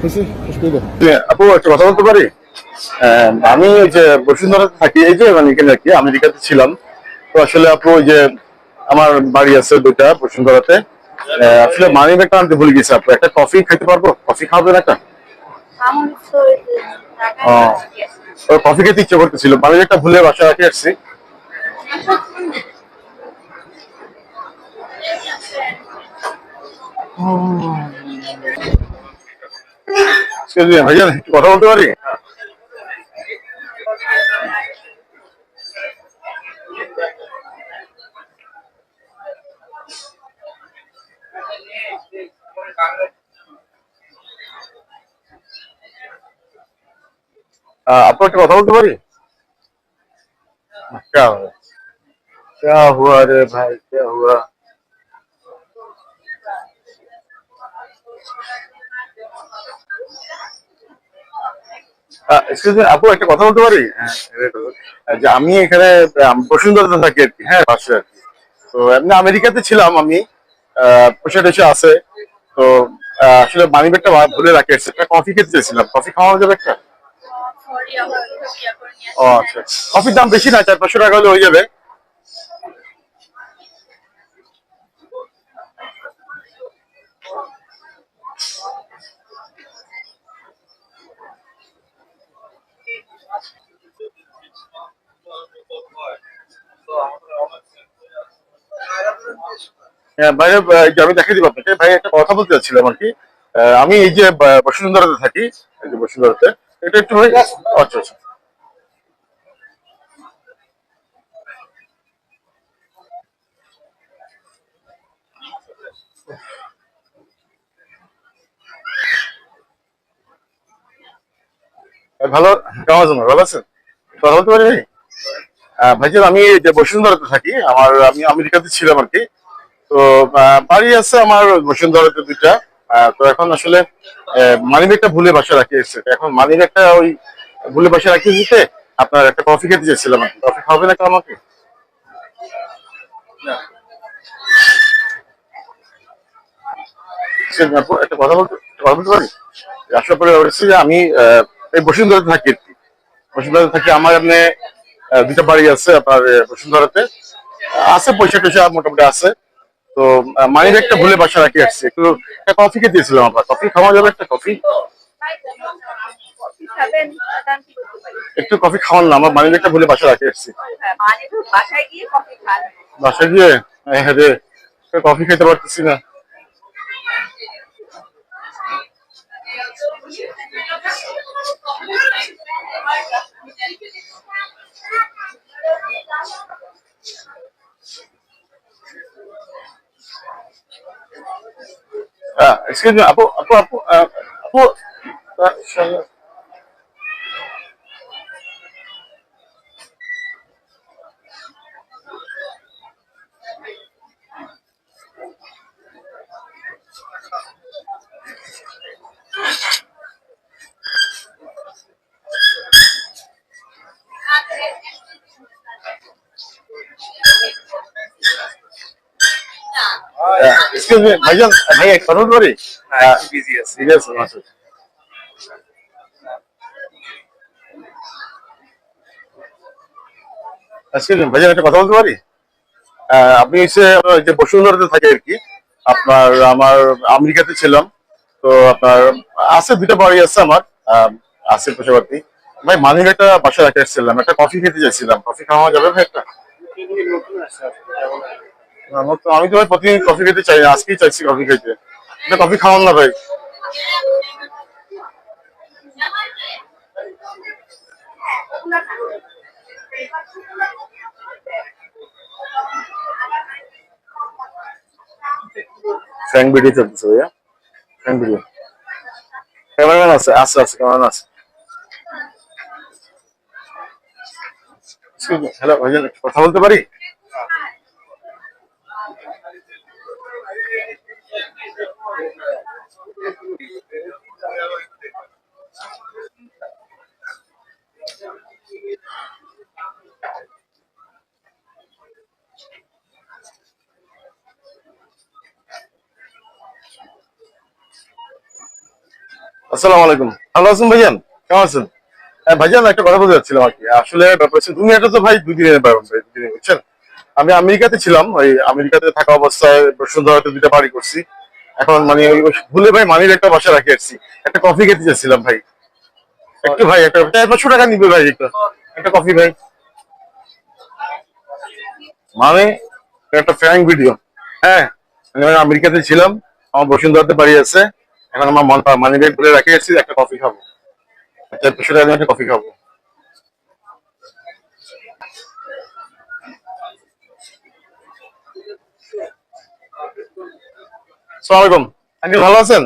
আপু একটা কথা বলতে পারি? আমি ওই যে বসুন্ধরাতে থাকি, এই যে মানে এখানে আর কি আমেরিকাতে ছিলাম। তো আসলে আপু ওই যে আমার বাড়ি আছে দুইটা বসুন্ধরাতে। আসলে মানি ব্যাগটা আনতে ভুলে গেছি আপু। একটা কফি খেতে পারবো? কফি খাবেন একটা? কফি খেতে ইচ্ছে করতেছিল, মানি ব্যাগটা ভুলে বাসায় রাখে আসছি। ভাইজান একটু কথা বলতে পারি? আপু একটা কথা বলতে পারি? क्या हुआ? क्या हुआ रे भाई, क्या हुआ? এক্সকিউজ মি আপু, একটা কথা বলতে পারি? যে আমি এখানে বসুন্ধরাতে থাকি আর কি, হ্যাঁ পাশে আর কি। তো এমনি আমেরিকাতে ছিলাম আমি। পয়সা টয়সা আছে। তো আসলে মানি ব্যাগটা ভুলে রাখি এসেছি। একটা কফি খেতে চেয়েছিলাম, কফি খাওয়া যাবে একটা? ও আচ্ছা। কফির দাম বেশি না, 400-500 টাকা হলে হয়ে যাবে। হ্যাঁ বাইরে, এই যে আমি দেখাই দিব আপনাকে ভাই, একটা কথা বলতে চাচ্ছিলাম আর কি। আমি এই যে বসুন্ধরাতে থাকি, এই যে বসুন্ধরাতে, এটা একটু ভাই। আচ্ছা আচ্ছা। ভালো। কেমন আছেন? ভালো আছেন? কথা বলতে পারি ভাই? ভাইজান আমি এই যে বসুন্ধরাতে থাকি, আমি আমেরিকাতে ছিলাম আর কি। তো বাড়ি আছে আমার বসুন্ধরাতে দুইটা। তো এখন আসলে মানি ব্যাগটা ভুলে বাসা রাখি এসেছে। এখন মানি ব্যাগটা ওই ভুলে বাসা রাখি দিতে আপনার একটা কফি খেতে চেয়েছিলাম আর কি। কফি খাবেন একটা আমাকে? আপু, একটা কথা বলতে পারি? আসার পরে হচ্ছে যে আমি এই বসুন্ধরাতে থাকি আর কি। বসুন্ধরাতে থাকি, আমার এমনি দুইটা বাড়ি আছে আপনার বসুন্ধরাতে। আছে পয়সা টয়সা মোটামুটি আছে। তো মানি ব্যাগটা ভুলে বাসা রাখি আসছি। একটু একটা কফি খেতে দিয়েছিলাম, আপনার কফি খাওয়া যাবে একটা কফি? একটু কফি খাওয়ান না, আমার মানি ব্যাগটা ভুলে বাসা রাখি আসছি। বাসায় গিয়ে হ্যাঁ রে, কফি খেতে পারতেছি না। এক্সকিউজ মি আপু, আপু। এক্সকিউজ মি ভাইজান, ভাই এক কথা বলতে পারি? ঠিক আছে আচ্ছা। এক্সকিউজ মি ভাইজান, একটা কথা বলতে পারি? আপনি হচ্ছে ওই যে বসুন্ধরাতে থাকে আর কি। আমার আমেরিকাতে ছিলাম। তো আপনার আছে দুইটা বাড়ি আছে আমার। আহ, আছে পাশাপাশি। ভাই মানি ব্যাগটা বাসায় রেখে এসেছিলাম, একটা কফি খেতে চাইছিলাম, কফি খাওয়া যাবে ভাই একটা? আমি তো ভাই প্রতিদিন কফি খেতে চাই না, আজকেই চাইছি কফি খেতে। এটা কফি খাওয়ান না ভাই। ফ্র্যাঙ্ক ভিডিও চলতেছে ভাইয়া। Frank video. ক্যামেরাম্যান আছে, আছে আছে ক্যামেরাম্যান আছে। হ্যালো ভাইজান, একটু কথা বলতে পারি? আচ্ছা আসসালামু আলাইকুম। ভালো আছেন ভাইজান? কেমন আছেন? ভাইজান একটা কথা বলতে চাচ্ছিলাম আর কি। আসলে ব্যাপার হচ্ছে দুনিয়াটা তো ভাই দুই দিনের ব্যাপার ভাই, দুদিনের বুঝছেন? আমি আমেরিকাতে ছিলাম, ওই আমেরিকাতে থাকা অবস্থায় বসুন্ধরাতে দুইটা বাড়ি করছি। এখন মানে ওই ভুলে ভাই মানির একটা বাসা রাখি আসছি। একটা কফি খেতে চাচ্ছিলাম ভাই। একটু ভাই একটা 400 টাকা নিবে ভাই একটা একটা কফি ভাই। মানে একটা ফ্র্যাঙ্ক ভিডিও। হ্যাঁ, আমি আমেরিকাতে ছিলাম, আমার বসুন্ধরাতে বাড়ি আছে। এখন আমার মানি ব্যাগ ভুলে রাখি আসছি, একটা কফি খাবো। 400 টাকা দিয়ে একটা কফি খাবো। আসসালামু আলাইকুম। আঙ্কেল ভালো আছেন?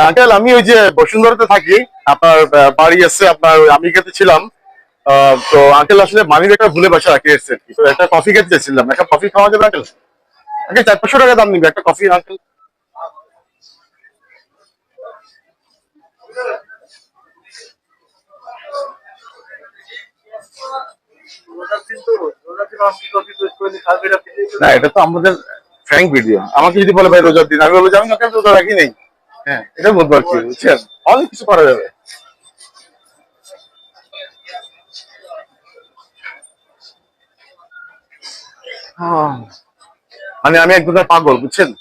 আঙ্কেল আমি ওই যে বসুন্ধরাতে থাকি, আপনার বাড়ি আছে আপনার ওই আমেরিকাতে ছিলাম। তো আঙ্কেল আসলে মানি ব্যাগটা ভুলে বাসা রাখি এসেছে আর কি। তো একটা কফি খেতে চাইছিলাম, একটা কফি খাওয়া যাবে আঙ্কেল? আঙ্কেল 400 টাকা দাম নিবে একটা কফি আঙ্কেল। না এটা তো আমাদের ফ্র্যাঙ্ক ভিডিও, আমাকে যদি বলে ভাই রোজার দিন, আমি বলবো যে আমি ওকে রোজা রাখি নেই। হ্যাঁ এটা বলবো আর কি, বুঝছেন? অনেক কিছু করা যাবে। আহ, মানে আমি এক ধরনের পাগল, বুঝছেন?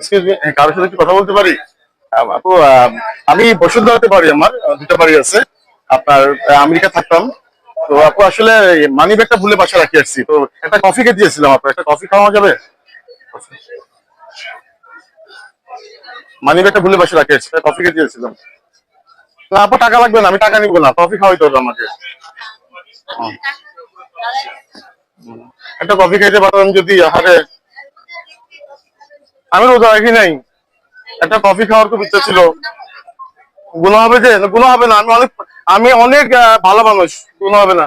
Excuse me, কারোর সাথে একটু কথা বলতে পারি? আপু, আমি বসুন্ধরাতে বাড়ি, আমার দুটা বাড়ি আছে আপনার। আমেরিকা থাকতাম। তো আপু আসলে মানি ব্যাগটা ভুলে বাসা রাখি আসছি, তো একটা কফি খেতে দিয়েছিলাম, আপনার একটা কফি খাওয়া যাবে? মানি ব্যাগটা ভুলে বাসা রাখি আসছি, একটা কফি খেতে দিয়েছিলাম। না আপু টাকা লাগবে না, আমি টাকা নিবো না, কফি খাওয়াইতে হবে আমাকে। হুম। একটা কফি খাইতে পারতাম যদি, আরে আমি রোজা রাখি নাই, একটা কফি খাওয়ার খুব ইচ্ছা ছিল। গুণা হবে যে? না, গুণা হবে না, আমি অনেক ভালো মানুষ, গুণা হবে না।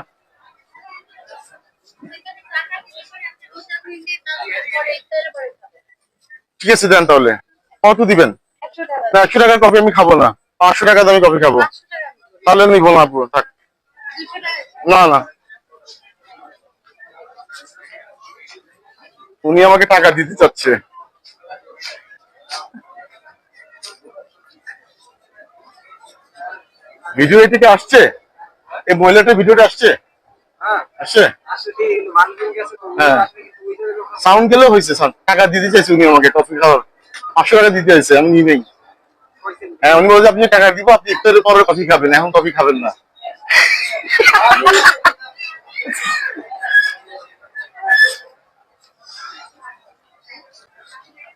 ঠিক আছে দেন তাহলে। কত দিবেন? না 100 টাকার কফি আমি খাবো না, 500 টাকা দামি কফি খাবো। তাহলে নিবো না আপু, থাক। না না, উনি আমাকে টাকা দিতে চাচ্ছে। ভিডিও এটিকে আসছে, এই মহিলাটার ভিডিওটা আসছে। আসছে। হ্যাঁ, সাউন্ড গেলেও হয়েছে, টাকা দিতে চাইছে উনি আমাকে কফি খাওয়ার। 500 টাকা দিতে চাইছে, আমি নিই নেই। হ্যাঁ উনি বলছে আপনি টাকা দিব, আপনি ইফতারের পরে কফি খাবেন, এখন কফি খাবেন না।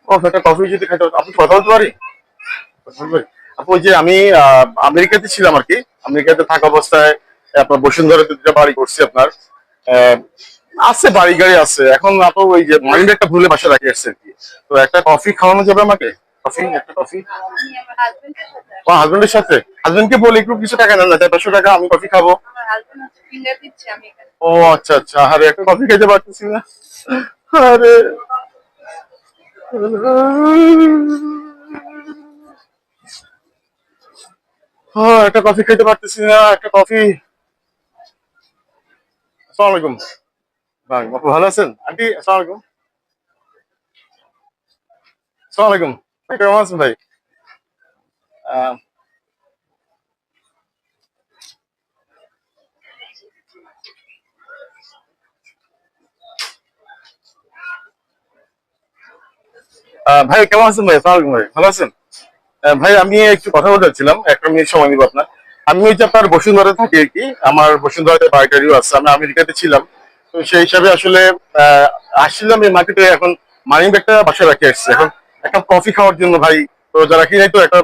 ও একটা কফি যদি খেতে হতো, আপনি কথা বলতে পারি? কথা বলতে পারি? আপু ওই যে আমি আমেরিকাতে ছিলাম আর কি। আমেরিকাতে থাকা অবস্থায় আপনার বসুন্ধরাতে দুটা বাড়ি করছি আপনার। আহ, আছে বাড়ি গাড়ি আছে, এখন আপু ওই যে মাইন্ড একটা ভুলে বাসা রাখি আসছে আর কি। তো একটা কফি খাওয়ানো যাবে আমাকে? কফি, একটা কফি। ও হাজবেন্ডের সাথে? হাজবেন্ডকে বলে একটু কিছু টাকা নেন না, 400 টাকা, আমি কফি খাবো। ও আচ্ছা আচ্ছা, আরে একটা কফি খেতে পারতেছি না। আরে একটা কফি খেতে পারতেছি না, একটা কফি। আসসালামু আলাইকুম ভাই, আপু ভালো আছেন? আন্টি আসসালামু আলাইকুম। আসসালামু আলাইকুম ভাই, কেমন আছেন ভাই? আহ, ভাই কেমন আছেন ভাই? আসসালামু আলাইকুম ভাই, ভালো আছেন? ভাই আমি একটু কথা বলতে চাচ্ছিলাম, 1 মিনিট সময় নিব আপনার। আমি ওই যে আপনার বসুন্ধরাতে থাকি আর কি, আমার বসুন্ধরাতে বাড়িটারিও আছে, আমি আমেরিকাতে ছিলাম। তো সেই হিসাবে আসলে আহ, আসছিলাম এই মার্কেটে, এখন মানি ব্যাগটা বাসায় রাখি আসছে, এখন একটা কফি খাওয়ার জন্য ভাই। তো যারা কি নাই তো একটা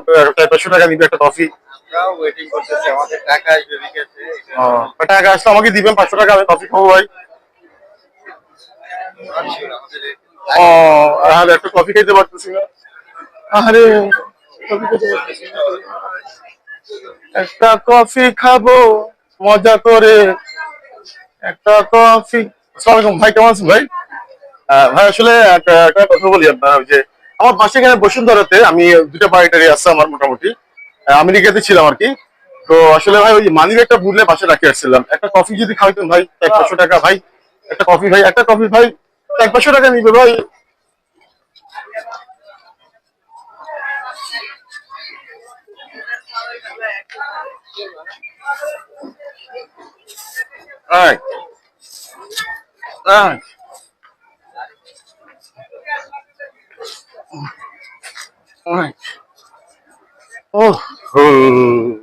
400 টাকা নিবে একটা কফি। টাকা আসলে আমাকে দিবেন 500 টাকা, আমি কফি খাবো ভাই। ও আর একটা কফি খেতে পারতেছি না। আরে কফি খেতে পারতেছি না। একটা কফি খাবো মজা করে, একটা কফি। আসসালামু আলাইকুম ভাই, কেমন আছেন ভাই? ভাই আসলে একটা কথা বলি আপনার, ওই যে আমার পাশে এখানে বসুন্ধরাতে আমি দুটা বাড়িটারি আছে আমার মোটামুটি। আমেরিকাতে ছিলাম আর কি। তো আসলে ভাই ওই মানি ব্যাগটা ভুলে বাসা রাখি আসছিলাম, একটা কফি যদি খাওয়াইতেন ভাই, 400 টাকা ভাই। একটা কফি ভাই, একটা কফি ভাই, 100-500 টাকা নিবে ভাই। Right, right, right. Oh, oh.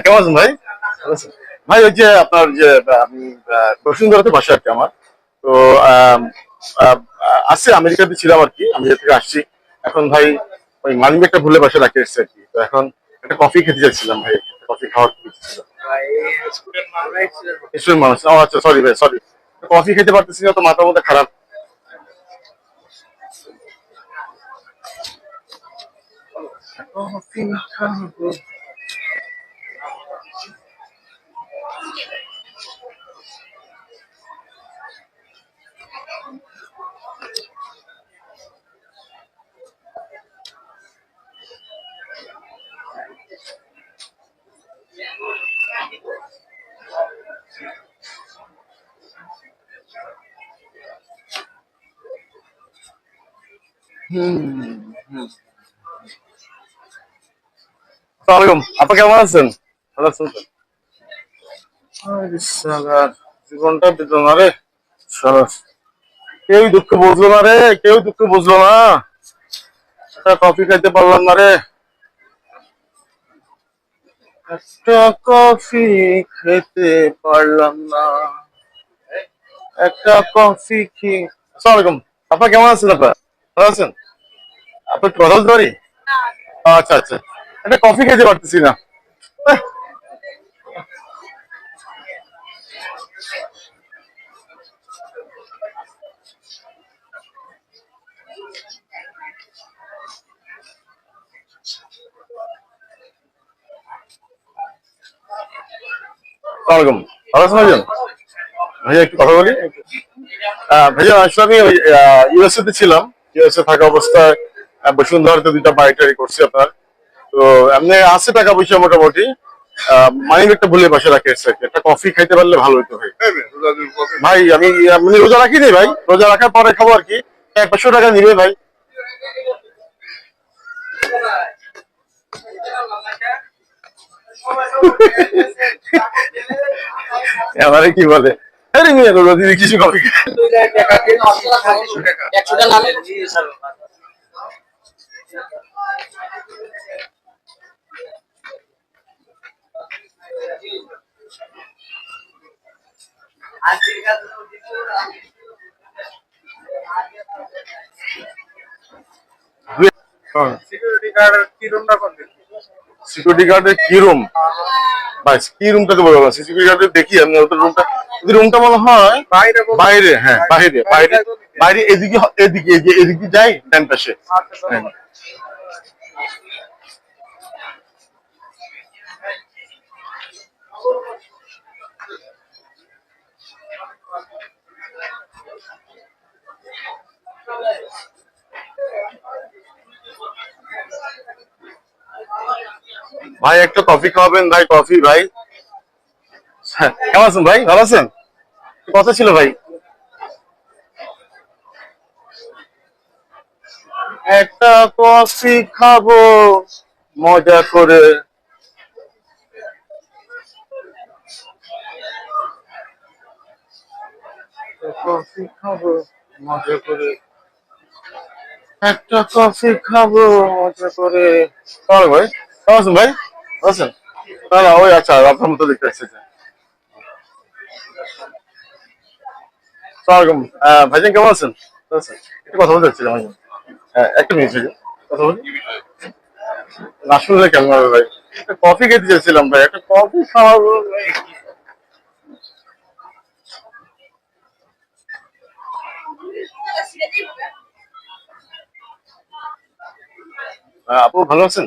কেমন আছেন ভাই? ভালো আছেন? ভাই ওই যে আপনার যে আমি বসুন্ধরাতে বাসা আর কি আমার। তো আম, আহ, আছে আমেরিকাতে ছিলাম আর কি, আমেরিকা থেকে আসছি। এখন ভাই ওই মানি ব্যাগটা ভুলে বাসা রাখে এসেছি আর কি। তো এখন একটা কফি খেতে চাইছিলাম ভাই, কফি খাওয়ার খুব ইচ্ছে ছিল। স্টুডেন্ট মানুষ, ও আচ্ছা, সরি ভাই, সরি। কফি খেতে পারতেছি না তো, মাথার মধ্যে খারাপ। কফি খাবো। আসসালামু আলাইকুম, আপা কেমন আছেন? ভালো আছেন তো? আরে শালা, জীবনটা দিল না রে। শালা, কেউ দুঃখ বুঝলো না রে, কেউ দুঃখ বুঝলো না। একটা কফি খাইতে পারলাম না রে। একটা কফি খেতে পারলাম না। একটা কফি খেয়ে। আসসালামু আলাইকুম, আপা কেমন আছেন আপা? ভালো আছেন? আপনি কথা বলতে পারি? আচ্ছা আচ্ছা, একটা কফি খেতে পারতেছি না। আহ, আসসালামু আলাইকুম, ভালো আছেন ভাইজান? ভাইয়া একটু কথা বলি। ভাইয়া আসলে আমি ইউএসএ তে ছিলাম। ইউএসএ থাকা অবস্থায় বসুন্ধরাতে দুইটা বাড়ি টাড়ি করছি আপনার। তো এমনি আছে টাকা পয়সা মোটামুটি। মানি ব্যাগটা ভুলে বাসা রাখে এসেছি আর কি। একটা কফি খাইতে পারলে ভালো হতো ভাই। ভাই আমি মানে রোজা রাখিনি ভাই, রোজা রাখার পরে খাবো আর কি। 100-500 টাকা নিবে ভাই। আমারে কি বলে, আরে মিয়া রোজা দিদি কিছু কফি খায়। সিকিউরিটি গার্ডের কি রুম? ভাই কি রুমটা তো বলবো না, সিসিটিভি গার্ডে দেখি আমি ওদের রুমটা। যদি রুমটা মনে হয় বাইরে, হ্যাঁ বাইরে বাইরে। বাইরে এদিকে এদিকে এই যে এদিকে যাই ডান পাশে। হ্যাঁ। ভাই একটা কফি খাওয়াবেন ভাই, কফি ভাই। হ্যাঁ, কেমন আছেন ভাই, ভালো আছেন? কথা ছিল ভাই। একটা কফি খাবো মজা করে। কফি খাবো মজা করে। একটা কফি খাবো মজা করে। কেমন ভাই, কেমন আছেন ভাই, ভালো আছেন? না না, ওই আচ্ছা আপনার মতো দেখতে আসছে। সালামালাইকুম, ভাইজান কেমন আছেন? ভালো আছেন? একটু কথা বলতে চাচ্ছিলাম ভাইজান। একটা মিনিট ভাইজান, কথা বলি। না শুনলে কেমন হবে ভাই? একটা কফি খেতে চাইছিলাম ভাই, একটা কফি খাওয়াবো ভাই। আপু ভালো আছেন?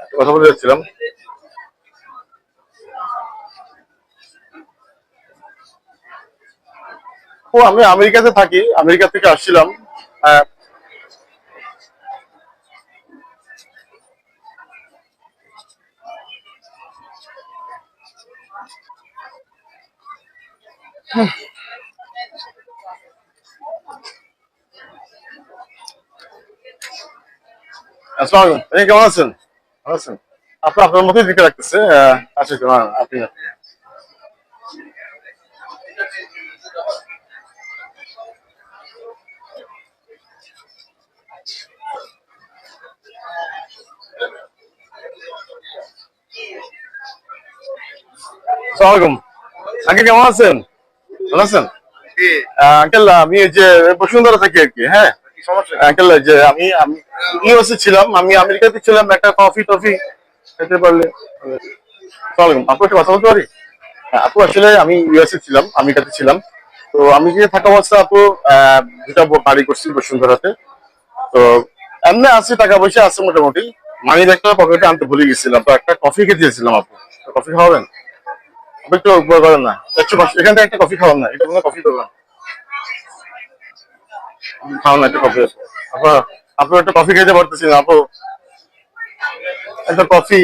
একটু কথা বলতে চাচ্ছিলাম। ও আমি আমেরিকাতে থাকি, আমেরিকা থেকে আসছিলাম। আহ, আসসালামু আলাইকুম, কেমন আছেন? ভালো আছেন? আপনার মতোই দিকে রাখতেছে। আচ্ছা আচ্ছা, আপনি আসসালামু আলাইকুম, আঙ্কেল কেমন আছেন? ভালো আছেন? আঙ্কেল আমি এই যে বসুন্ধরা থাকি আর কি। হ্যাঁ আঙ্কেল, যে আমি আমি ইউএসএ ছিলাম, আমি আমেরিকাতে ছিলাম, একটা কফি টফি খেতে পারলে। আসসালামু আলাইকুম, আপু একটু কথা বলতে পারি? হ্যাঁ, আপু আসলে আমি ইউএসএ ছিলাম, আমেরিকাতে ছিলাম। তো আমি যে থাকা অবস্থা আপু, দুটা বাড়ি করছি বসুন্ধরাতে। তো এমনি আছে, টাকা পয়সা আছে মোটামুটি। মানি ব্যাগটা পকেটে আনতে ভুলে গেছিলাম, তো একটা কফি খেতে দিয়েছিলাম আপু। তো কফি খাওয়াবেন? আপনি একটু উপকার করেন না, এখান থেকে একটা কফি খাওয়ান না, একটু কফি করবেন। খাওয়ান না একটা কফি। আপু, আপু একটা কফি খেতে পারতেছি না আপু। একটা কফি,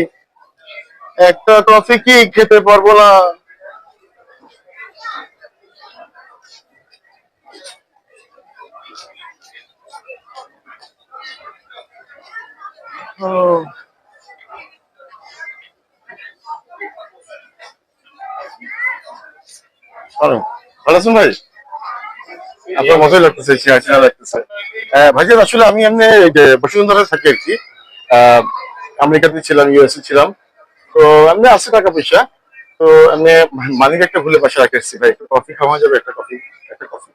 একটা কফি কি খেতে পারবো না? ও, ভালো ভালো আছেন ভাই? আপনার মজাই লাগতেছে, চেনা চেনা লাগতেছে। ভাইজান আসলে আমি এমনি এই যে বসুন্ধরা থাকি আর কি। আহ, আমেরিকাতে ছিলাম, ইউএসএ ছিলাম। তো এমনি আছে টাকা পয়সা। তো এমনি মানি একটা ভুলে পাশে রাখে এসেছি ভাই, একটু কফি খাওয়া যাবে? একটা কফি, একটা কফি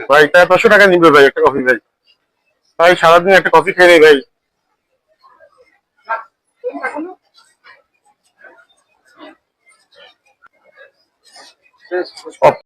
ভাই, তাই 500 টাকা নিবে ভাই একটা কফি ভাই। ভাই সারাদিন একটা কফি খেয়ে নেই ভাই।